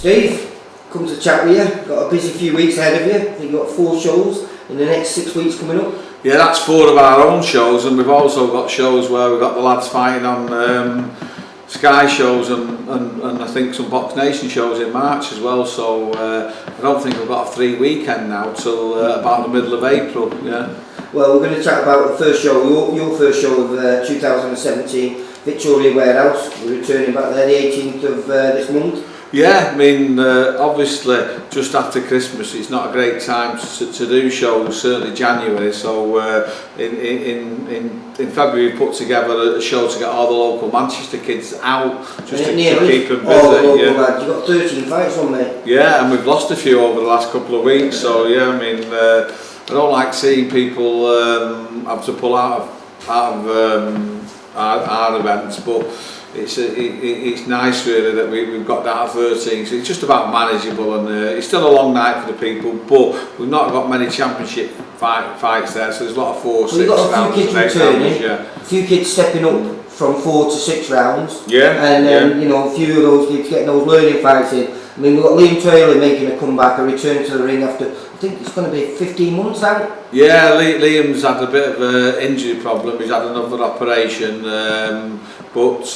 Steve, come to chat with you. Got a busy few weeks ahead of you. I think you've got 4 shows in the next 6 weeks coming up. Yeah, that's 4 of our own shows, and we've also got shows where we've got the lads fighting on Sky shows and I think some Box Nation shows in March as well. So I don't think we've got a free weekend now till about the middle of April. Yeah. Well, we're going to chat about the first show, your first show of 2017, Victoria Warehouse. We're returning back there the 18th of this month. Yeah, I mean, obviously, just after Christmas, it's not a great time to do shows. Certainly January. So in February, we put together a show to get all the local Manchester kids out, just to keep them busy. You've got 13 fights on there. Yeah, and we've lost a few over the last couple of weeks. So yeah, I mean, I don't like seeing people have to pull out of our events, but it's nice really that we've got that at 13, so it's just about manageable, and it's still a long night for the people, but we've not got many championship fights there, so there's a lot of 4, 6 rounds. We've got a few kids returning, yeah. A few kids stepping up from 4 to 6 rounds, yeah, and then you know, a few of those kids getting those learning fights in. I mean, we've got Liam Taylor making a comeback, a return to the ring after, I think it's going to be 15 months out. Yeah, Liam's had a bit of an injury problem. He's had another operation, but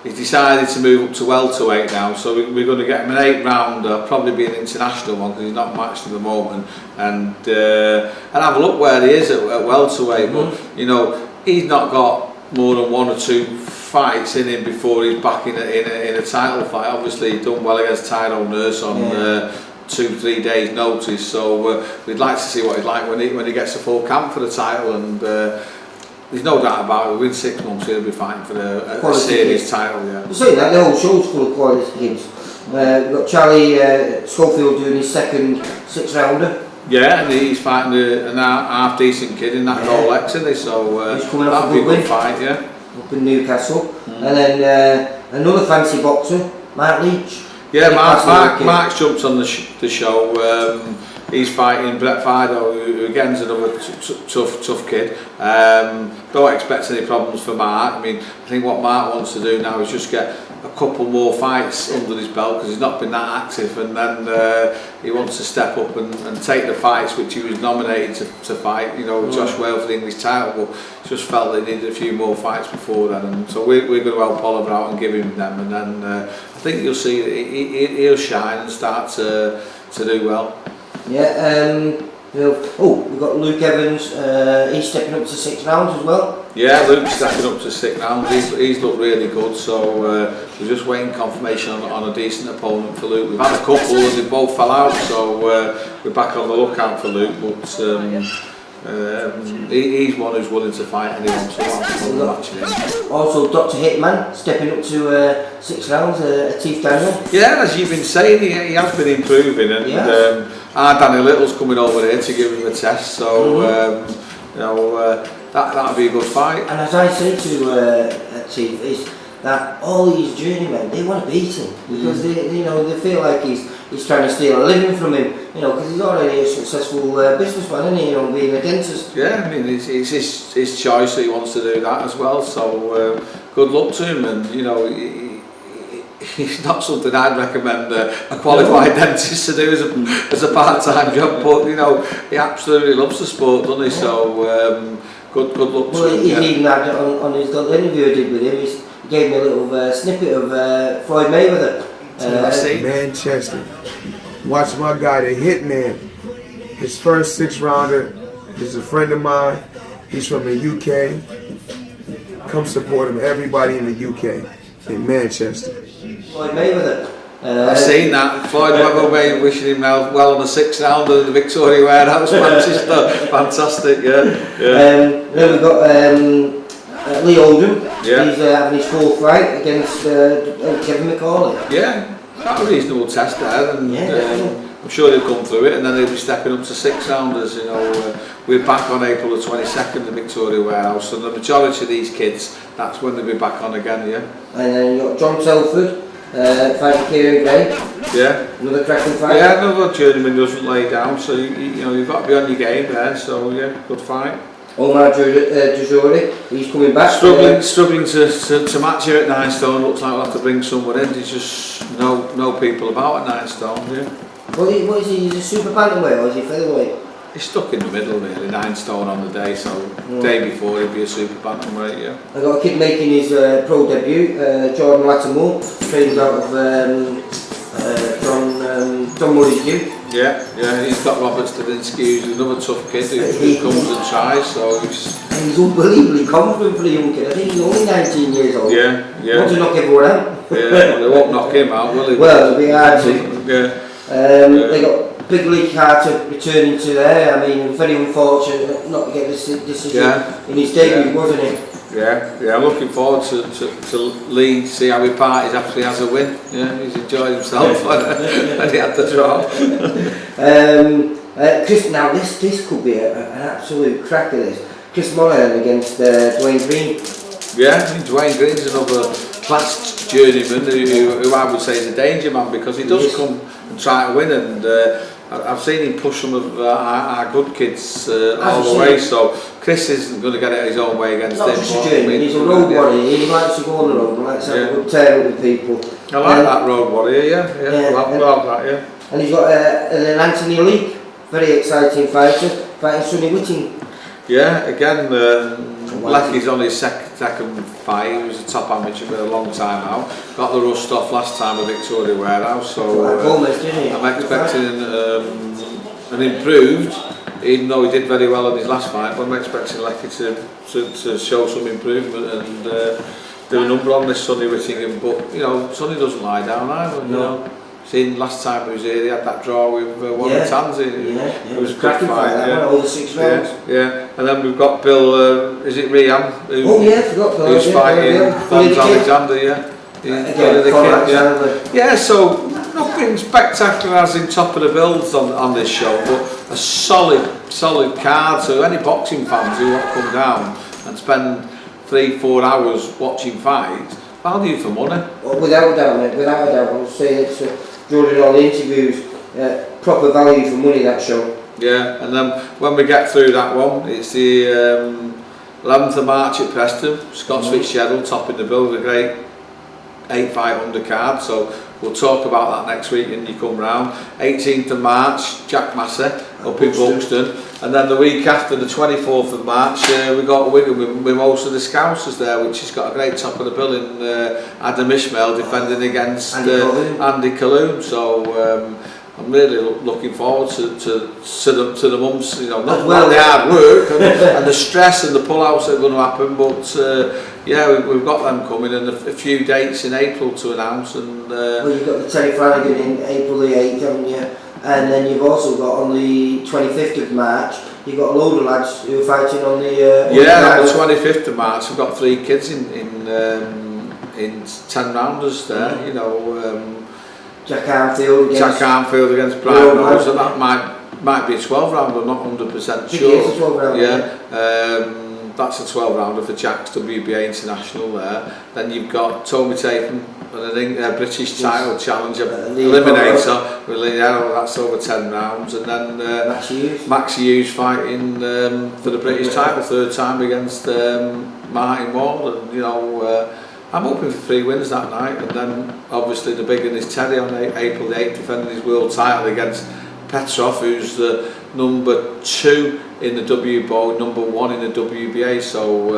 he's decided to move up to welterweight now. So we're going to get him an 8-rounder, probably be an international one because he's not matched at the moment, and have a look where he is at welterweight. But you know, he's not got more than 1 or 2 fights in him before he's back in a title fight. Obviously, he's done well against Tyrone Nurse on 2-3 days notice, so we'd like to see what he's like when he gets a full camp for the title, and there's no doubt about it, within 6 months he'll be fighting for a series title. Yeah. You're saying that the whole show's full of quality kids. We've got Charlie Schofield doing his second 6-rounder. Yeah, and he's fighting an half decent kid in that Rolex, isn't he? So he's coming off that'll be a good win fight, yeah. Up in Newcastle, and then another fancy boxer, Mark Leach. Yeah, Mark's jumped on the show. He's fighting Brett Fido, who again is another tough kid. Don't expect any problems for Mark. I mean, I think what Mark wants to do now is just get a couple more fights under his belt because he's not been that active, and then he wants to step up and take the fights which he was nominated to fight. You know, Josh Wale for the English title, but just felt they needed a few more fights before then, and so we're going to help Oliver out and give him them, and then I think you'll see he'll shine and start to do well. Yeah. We've got Luke Evans. He's stepping up to 6 rounds as well. Yeah, Luke's stepping up to 6 rounds. He's looked really good. So we're just waiting confirmation on a decent opponent for Luke. We've had a couple and they both fell out. So we're back on the lookout for Luke. But he's one who's willing to fight anyone. So also, Dr. Hitman stepping up to 6 rounds. Atif Daniel. Yeah, as you've been saying, he has been improving, and our Danny Little's coming over here to give him a test. So you know, that'll be a good fight. And as I say to Atif, is that all these journeymen, they want to beat him because they feel like he's trying to steal a living from him. You know, because he's already a successful businessman, isn't he? You know, being a dentist. Yeah, I mean, it's his choice that he wants to do that as well. So good luck to him, and you know, it's not something I'd recommend a qualified dentist to do as a part-time job. But you know, he absolutely loves the sport, doesn't he? So good luck to him. He even had on his little interview I did with him. He gave me a little snippet of Floyd Mayweather. Manchester. Watch my guy, the Hitman. His first 6-rounder is a friend of mine. He's from the UK. Come support him, everybody in the UK, in Manchester. Floyd Mayweather. I've seen that. Floyd Mayweather wishing him well on the 6-rounder in the Victoria Warehouse, Manchester. Fantastic, yeah. Then we've got Lee Oldham. He's having his 4th fight against Kevin McCauley. Yeah, that's a reasonable test there, and I'm sure he'll come through it, and then he'll be stepping up to 6-rounders. You know, we're back on April the 22nd in the Victoria Warehouse, and the majority of these kids, that's when they'll be back on again. Yeah. And then you've got John Telford fighting Kieran Gray. Yeah. Another cracking fight. Yeah, another journeyman doesn't lay down, so you know, you've got to be on your game there. So yeah, good fight. Omar Djouri, he's coming back. Struggling to match here at 9 stone. Looks like we'll have to bring someone in. There's just no people about at 9 stone. Yeah. What is he? He's a super bantamweight or is he featherweight? He's stuck in the middle really, 9 stone on the day, so day before he'd be a super bantamweight, yeah. I got a kid making his pro debut, Jordan Lattimore, trained out of John Murray's gym. Yeah, he's got Robert Stadinsky, who's another tough kid who comes and tries, so he's unbelievably confident for a young kid. I think he's only 19 years old. Yeah. Wants to knock everyone out. Yeah, well, they won't knock him out, will they? Well, it'll be hard to. Yeah. They got Big Lee Carter returning to there. I mean, very unfortunate not to get this decision in his debut, wasn't it? Yeah, looking forward to Lee, see how he parties after he has a win. Yeah, he's enjoyed himself and he had the draw. Chris, now this could be an absolute cracker, this. Chris Monahan against Dwayne Green. Yeah, Dwayne Green's another class journeyman who I would say is a danger man because he does come and try to win, and I've seen him push some of our good kids all the way, so Chris isn't going to get it his own way against him. Not just a journeyman, he's a road warrior, he likes to go on the road, he likes to have a good tear with people. I like that road warrior, yeah. Well, that, yeah. And he's got an Anthony Leake, very exciting fighter, fighting Sonny Whiting. Yeah, again, Lecky's on his second fight. He was a top amateur for a long time now. Got the rust off last time at Victoria Warehouse, so I'm expecting an improved, even though he did very well in his last fight, but I'm expecting Lecky to show some improvement and do a number on this Sonny Whittingham. But you know, Sonny doesn't lie down either. You know, seen last time he was here, he had that draw with Warren Tanzi. It was a good fight. All the 6 rounds. Yeah, and then we've got Bill. Is it Riam? I forgot Bill. Who's fighting Fons Alexander? Yeah, so nothing spectacular as in top of the bills on this show, but a solid card. So any boxing fans who want to come down and spend 3-4 hours watching fights, value for money. Well, without a doubt, mate, without a doubt. I would say it's during all the interviews, proper value for money, that show. Yeah, and then when we get through that one, it's the 11th of March at Preston. Scott Fitzgerald topping the bill with a great 8-fight undercard, so we'll talk about that next week when you come round. 18th of March, Jack Massey up in Buxton, and then the week after, the 24th of March, we got Wigan with most of the Scousers there, which has got a great top of the bill in Adam Ishmael defending against Andy Colloon. So I'm really looking forward to the months, you know, not well, the hard work and the stress and the pullouts that are going to happen, but yeah, we've got them coming, and a few dates in April to announce. And well, you've got the Terry Flanagan in April the 8th, haven't you? And then you've also got on the 25th of March, you've got a load of lads who are fighting on the on the 25th of March. We've got 3 kids in 10 rounders there, you know. Jack Armfield against Brian Rose, and that might be a 12 rounder, not 100% sure. It's a 12 rounder. Yeah, that's a 12 rounder for Jack's WBA International there. Then you've got Tommy Tatum and a British title challenger eliminator. That's over 10 rounds, and then Max Hughes fighting for the British title 3rd time against Martin Wall, and you know. I'm hoping for 3 wins that night, and then obviously the big one is Terry on April the 8th defending his world title against Petrov, who's the number 2 in the WBO, number 1 in the WBA. So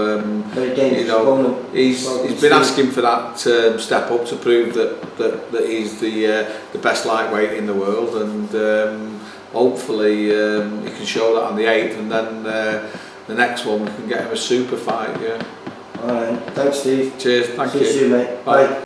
you know, he's been asking for that step up to prove that he's the best lightweight in the world, and hopefully he can show that on the 8th, and then the next one we can get him a super fight. Yeah. Alright, thanks Steve. Cheers, thank you. See you soon, mate. Bye.